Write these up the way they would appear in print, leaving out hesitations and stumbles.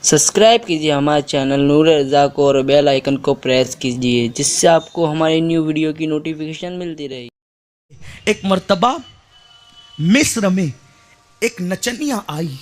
Subscribe कीजिए हमारे channel नूर रज़ा को और बेल आइकन को प्रेस कीजिए जिससे आपको हमारी न्यू वीडियो की नोटिफिकेशन मिलती रहेगी। एक मर्तबा मिस्र में एक नचनिया आई,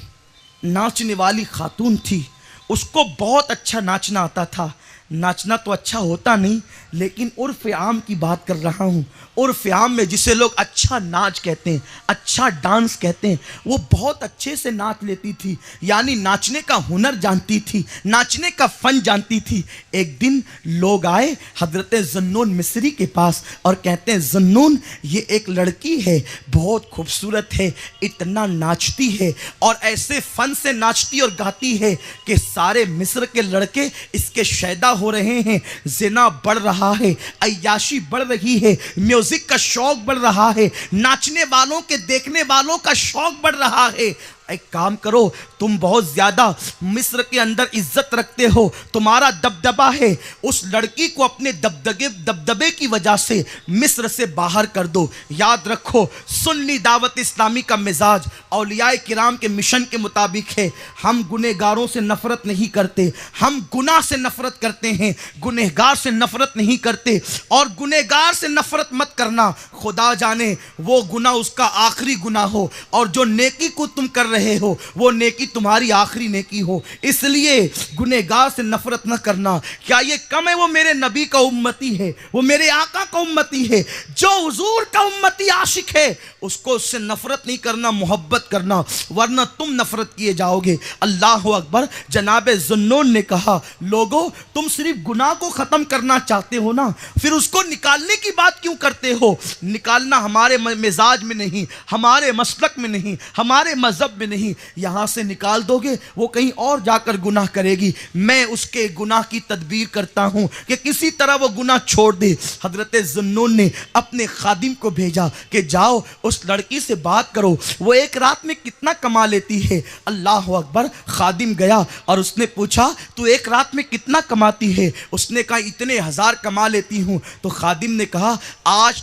नाचने वाली खातून थी। उसको बहुत अच्छा नाचना आता था। नाचना तो अच्छा होता नहीं, लेकिन उर्फ आम की बात कर रहा हूँ। उर्फ आम में जिसे लोग अच्छा नाच कहते हैं, अच्छा डांस कहते हैं, वो बहुत अच्छे से नाच लेती थी। यानी नाचने का हुनर जानती थी, नाचने का फन जानती थी। एक दिन लोग आए हजरत ज़न्नून मिस्री के पास और कहते हैं, ज़न्नून ये एक लड़की है, बहुत खूबसूरत है, इतना नाचती है और ऐसे फन से नाचती और गाती है कि सारे मिस्र के लड़के इसके शैदा हो रहे हैं। ज़िना बढ़ रहा है, अय्याशी बढ़ रही है, म्यूजिक का शौक बढ़ रहा है, नाचने वालों के देखने वालों का शौक बढ़ रहा है। एक काम करो, तुम बहुत ज्यादा मिस्र के अंदर इज्जत रखते हो, तुम्हारा दबदबा है, उस लड़की को अपने दबदबे की वजह से मिस्र से बाहर कर दो। याद रखो, सुन्नी दावत इस्लामी का मिजाज औलियाए किराम के मिशन के मुताबिक है। हम गुनहगारों से नफरत नहीं करते, हम गुनाह से नफरत करते हैं, गुनहगार से नफरत नहीं करते। और गुनहगार से नफरत मत करना, खुदा जाने वो गुनाह उसका आखिरी गुनाह हो और जो नेकी को तुम कर रहे हो वो नेकी तुम्हारी आखिरी नेकी हो। इसलिए गुनहगार से नफरत न करना। क्या ये कम है? वो मेरे नबी का उम्मती है, वो मेरे आका का उम्मती है। जो हुजूर का उम्मती आशिक है उसको उससे नफरत नहीं करना, मोहब्बत करना, वरना तुम नफरत किए जाओगे। अल्लाह अकबर। जनाब ज़न्नून ने कहा, लोगों तुम सिर्फ गुनाह को खत्म करना चाहते हो ना, फिर उसको निकालने की बात क्यों करते हो? निकालना हमारे मिजाज में नहीं, हमारे मसलक में नहीं, हमारे मजहब में नहीं। यहां से निकाल दोगे वो कहीं और जाकर गुनाह करेगी। मैं उसके गुनाह की तदबीर करता हूं कि किसी तरह वो गुनाह छोड़ दे। हजरत ज़न्नून ने अपने खादिम को भेजा कि जाओ उस लड़की से बात करो, वो एक रात में कितना कमा लेती है। अल्लाह अकबर। खादिम गया और उसने पूछा, तू एक रात में कितना कमाती है? उसने कहा, इतने हजार कमा लेती हूं। तो खादिम ने कहा, आज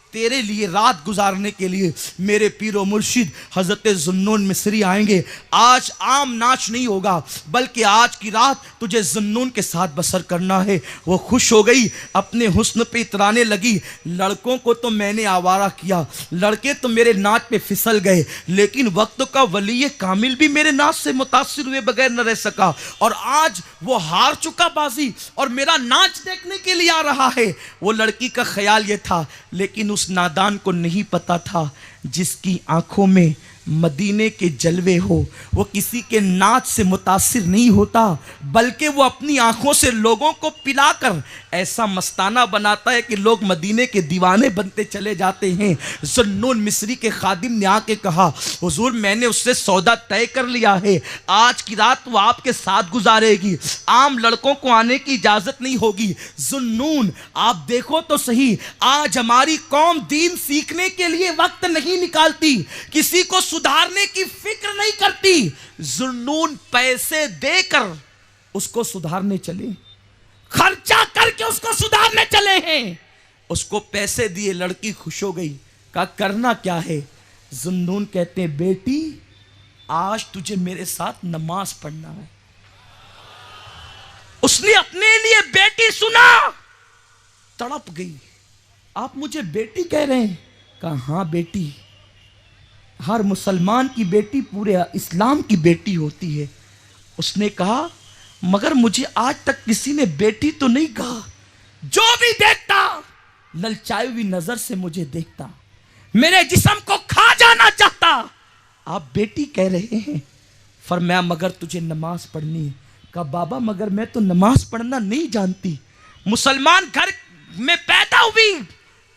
तेरे लिए रात गुजारने के लिए मेरे पीरो मुर्शिद हजरत ज़न्नून मिस्री आएंगे। आज आम नाच नहीं होगा, बल्कि आज की रात तुझे ज़न्नून के साथ बसर करना है। वो खुश हो गई, अपने हुस्न पे इतराने लगी। लड़कों को तो मैंने आवारा किया, लड़के तो मेरे नाच पे फिसल गए, लेकिन वक्त का वली कामिल भी मेरे नाच से मुतासिर हुए बगैर न रह सका। और आज वो हार चुका बाजी और मेरा नाच देखने के लिए आ रहा है। वो लड़की का ख्याल ये था, लेकिन उस नादान को नहीं पता था जिसकी आंखों में मदीने के जलवे हो वो किसी के नाच से मुतासिर नहीं होता, बल्कि वो अपनी आंखों से लोगों को पिलाकर ऐसा मस्ताना बनाता है कि लोग मदीने के दीवाने बनते चले जाते हैं। ज़न्नून मिस्री के खादिम ने आके कहा, हुजूर मैंने उससे सौदा तय कर लिया है, आज की रात वो आपके साथ गुजारेगी, आम लड़कों को आने की इजाजत नहीं होगी। ज़न्नून आप देखो तो सही, आज हमारी कौम दीन सीखने के लिए वक्त नहीं निकालती, किसी को सुधारने की फिक्र नहीं करती। ज़न्नून पैसे देकर उसको सुधारने चले, खर्चा करके उसको सुधारने चले हैं। उसको पैसे दिए, लड़की खुश हो गई। कहा, करना क्या है? ज़न्नून कहते हैं, बेटी आज तुझे मेरे साथ नमाज पढ़ना है। उसने अपने लिए बेटी सुना, तड़प गई। आप मुझे बेटी कह रहे हैं? कहा, हाँ बेटी, हर मुसलमान की बेटी पूरे इस्लाम की बेटी होती है। उसने कहा, मगर मुझे आज तक किसी ने बेटी तो नहीं कहा। जो भी देखता ललचाई हुई नजर से मुझे देखता, मेरे जिस्म को खा जाना चाहता। आप बेटी कह रहे हैं? फरमाया, मगर तुझे नमाज पढ़नी है। कहा, बाबा मगर मैं तो नमाज पढ़ना नहीं जानती। मुसलमान घर में पैदा हुई,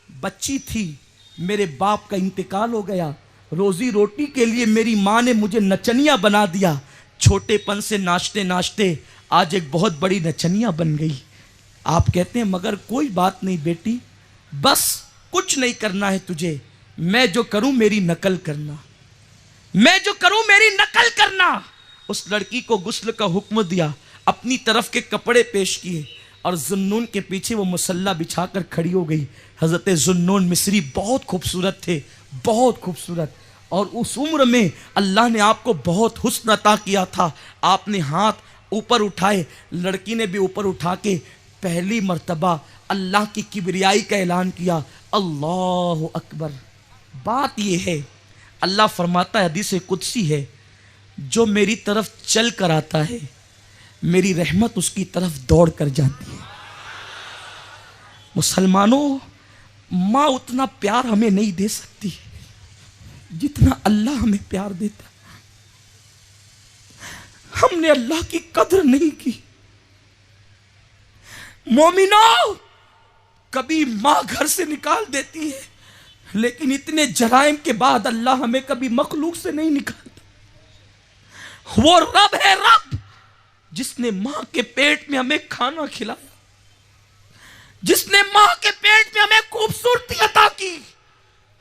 बच्ची थी, मेरे बाप का इंतकाल हो गया, रोजी रोटी के लिए मेरी माँ ने मुझे नचनिया बना दिया। छोटेपन से नाचते नाचते आज एक बहुत बड़ी नचनिया बन गई। आप कहते हैं, मगर कोई बात नहीं बेटी, बस कुछ नहीं करना है तुझे, मैं जो करूं मेरी नकल करना, मैं जो करूं मेरी नकल करना। उस लड़की को गुस्ल का हुक्म दिया, अपनी तरफ के कपड़े पेश किए और ज़न्नून के पीछे वो मुसल्ला बिछाकर खड़ी हो गई। हज़रत ज़न्नून मिस्री बहुत खूबसूरत थे, बहुत खूबसूरत। और उस उम्र में अल्लाह ने आपको बहुत हुस्न अता किया था। आपने हाथ ऊपर उठाए। लड़की ने भी ऊपर उठा के पहली मर्तबा अल्लाह की किबरियाई का ऐलान किया, अल्लाह अकबर। बात यह है, अल्लाह फरमाता है, हदीस कुदसी है, जो मेरी तरफ चल कर आता है मेरी रहमत उसकी तरफ दौड़ कर जाती है। मुसलमानों, माँ उतना प्यार हमें नहीं दे सकती जितना अल्लाह हमें प्यार देता। हमने अल्लाह की कदर नहीं की। मोमिनो, कभी मां घर से निकाल देती है, लेकिन इतने जराइम के बाद अल्लाह हमें कभी मखलूक से नहीं निकालता। वो रब है, रब जिसने मां के पेट में हमें खाना खिलाया, जिसने मां के पेट में हमें खूबसूरती अता की।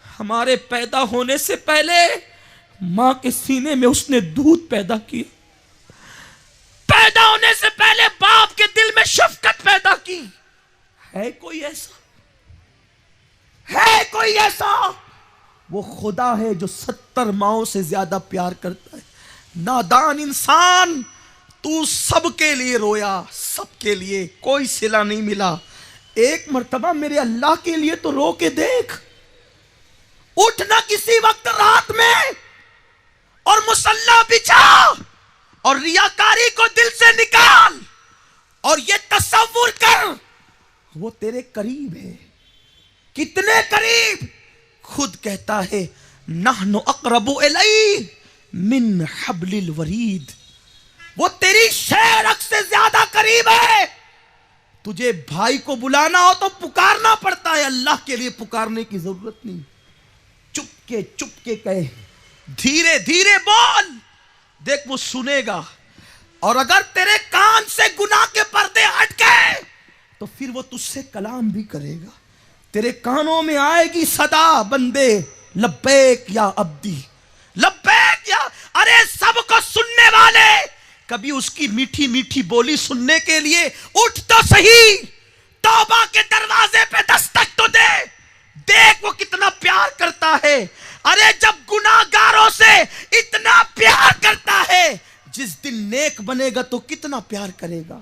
हमारे पैदा होने से पहले मां के सीने में उसने दूध पैदा किया। पैदा होने से पहले बाप के दिल में शफकत पैदा की। है कोई ऐसा? है कोई ऐसा? वो खुदा है जो 70 माओं से ज्यादा प्यार करता है। नादान इंसान, तू सबके लिए रोया, सबके लिए, कोई सिला नहीं मिला। एक मर्तबा मेरे अल्लाह के लिए तो रो के देख। उठ ना किसी वक्त रात में और मुसल्ला बिछा और रियाकारी को दिल से निकाल और ये तसव्वुर कर, वो तेरे करीब है। कितने करीब? खुद कहता है, नहनु अक़रबु इलैहि मिन हब्लिल वरीद। वो तेरी शेरक से ज्यादा करीब है। तुझे भाई को बुलाना हो तो पुकारना पड़ता है, अल्लाह के लिए पुकारने की जरूरत नहीं। चुपके कहे, धीरे धीरे बोल, देख वो सुनेगा। और अगर तेरे कान से गुनाह के पर्दे हट गए तो फिर वो तुझसे कलाम भी करेगा। तेरे कानों में आएगी सदा, बंदे लब्बैक या अब्दी, लब्बैक या। अरे सबको सुनने वाले, कभी उसकी मीठी मीठी बोली सुनने के लिए उठ तो सही, तौबा के दरवाजे पे दस्तक तो दे। देख वो कितना प्यार करता है। अरे जब गुनाहगारों से इतना प्यार करता है, जिस दिन नेक बनेगा तो कितना प्यार करेगा।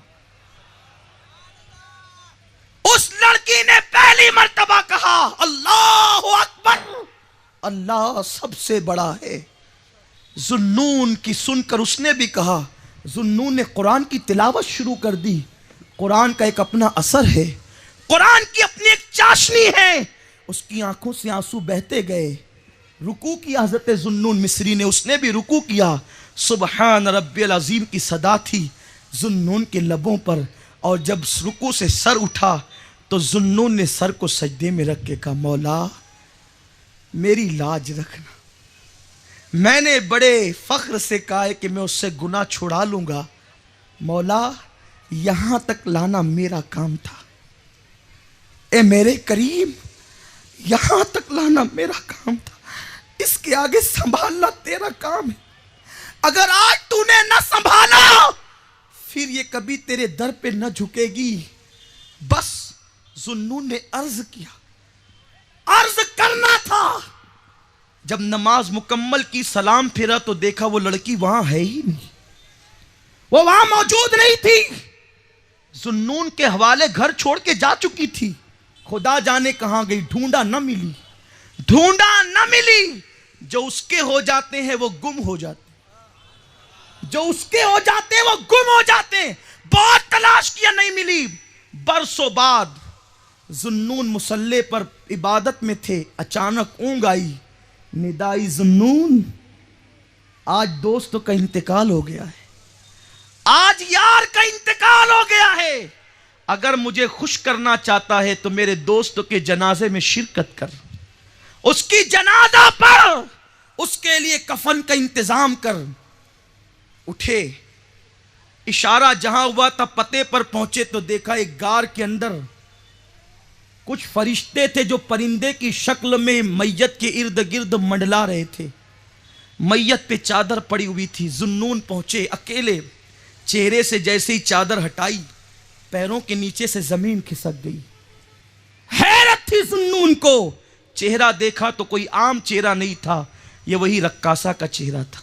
उस लड़की ने पहली मर्तबा कहा, अल्लाहु अकबर, अल्लाह सबसे बड़ा है। जुन्नून की सुनकर उसने भी कहा। जुन्नून ने कुरान की तिलावत शुरू कर दी। कुरान का एक अपना असर है, कुरान की अपनी एक चाशनी है। उसकी आंखों से आंसू बहते गए। रुकू किया हज़रत जुन्नून मिस्री ने, उसने भी रुकू किया। सुबहान रब्बिल अज़ीम की सदा थी जुन्नून के लबों पर। और जब रुकू से सर उठा तो जुन्नून ने सर को सजदे में रख के कहा, मौला मेरी लाज रखना। मैंने बड़े फख्र से कहा है कि मैं उससे गुनाह छुड़ा लूंगा, मौला यहां तक लाना मेरा काम था। ए मेरे करीम, यहां तक लाना मेरा काम था, इसके आगे संभालना तेरा काम है। अगर आज तूने न संभाला फिर ये कभी तेरे दर पे न झुकेगी। बस जुन्नून ने अर्ज किया, अर्ज करना था। जब नमाज मुकम्मल की, सलाम फिरा तो देखा वो लड़की वहां है ही नहीं, वो वहां मौजूद नहीं थी। जुन्नून के हवाले घर छोड़ के जा चुकी थी। खुदा जाने कहां गई, ढूंढा न मिली, ढूंढा न मिली। जो उसके हो जाते हैं वो गुम हो जाते, जो उसके हो जाते हैं वो गुम हो जाते हैं। बहुत तलाश किया, नहीं मिली। बरसों बाद जुन्नून मुसल्ले पर इबादत में थे, अचानक ऊँग आई। निदाई जुन्नून, आज दोस्तों का इंतकाल हो गया है, आज यार का इंतकाल हो गया है। अगर मुझे खुश करना चाहता है तो मेरे दोस्तों के जनाजे में शिरकत कर, उसकी जनाजा पढ़, उसके लिए कफन का इंतजाम कर। उठे, इशारा जहां हुआ था पते पर पहुंचे तो देखा एक गार के अंदर कुछ फरिश्ते थे जो परिंदे की शक्ल में मैयत के इर्द गिर्द मंडला रहे थे। मैयत पे चादर पड़ी हुई थी। जुन्नून पहुंचे अकेले, चेहरे से जैसे ही चादर हटाई पैरों के नीचे से जमीन खिसक गई। हैरत थी जुन्नून को, चेहरा देखा तो कोई आम चेहरा नहीं था, ये वही रक्कासा का चेहरा था,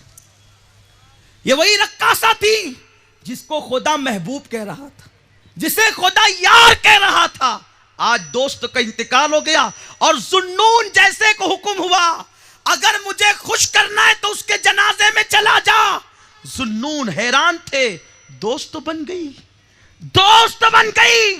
ये वही रक्कासा थी जिसको खुदा महबूब कह रहा था, जिसे खुदा यार कह रहा था, आज दोस्त का इंतकाल हो गया। और जुन्नून जैसे को हुक्म हुआ, अगर मुझे खुश करना है तो उसके जनाजे में चला जा। जुन्नून हैरान थे, दोस्त बन गई, दोस्त बन गई।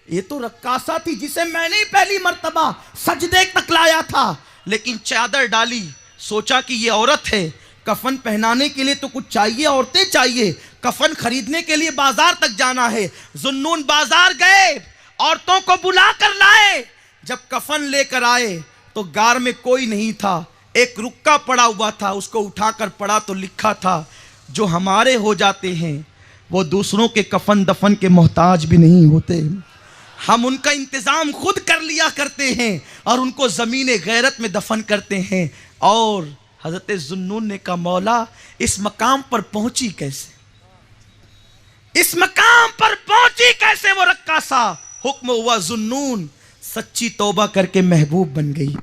ये तो रक्कासा थी जिसे मैंने ही पहली मर्तबा सजदे तक लाया था, लेकिन चादर डाली, सोचा कि ये औरत है, कफन पहनाने के लिए तो कुछ चाहिए, औरतें चाहिए, कफन खरीदने के लिए बाजार तक जाना है। जुन्नून बाजार गए, औरतों को बुला कर लाए। जब कफन लेकर आए तो गार में कोई नहीं था, एक रुक्का पड़ा हुआ था, उसको उठाकर पड़ा तो लिखा था, जो हमारे हो जाते हैं वो दूसरों के कफन दफन के मोहताज भी नहीं होते, हम उनका इंतजाम खुद कर लिया करते हैं और उनको ज़मीन गैरत में दफन करते हैं। और हज़रत जुन्नून ने कहा, मौला इस मकाम पर पहुंची कैसे, इस मकाम पर पहुंची कैसे वो रक्कासा। हुक्म हुआ, जुन्नून सच्ची तौबा करके महबूब बन गई।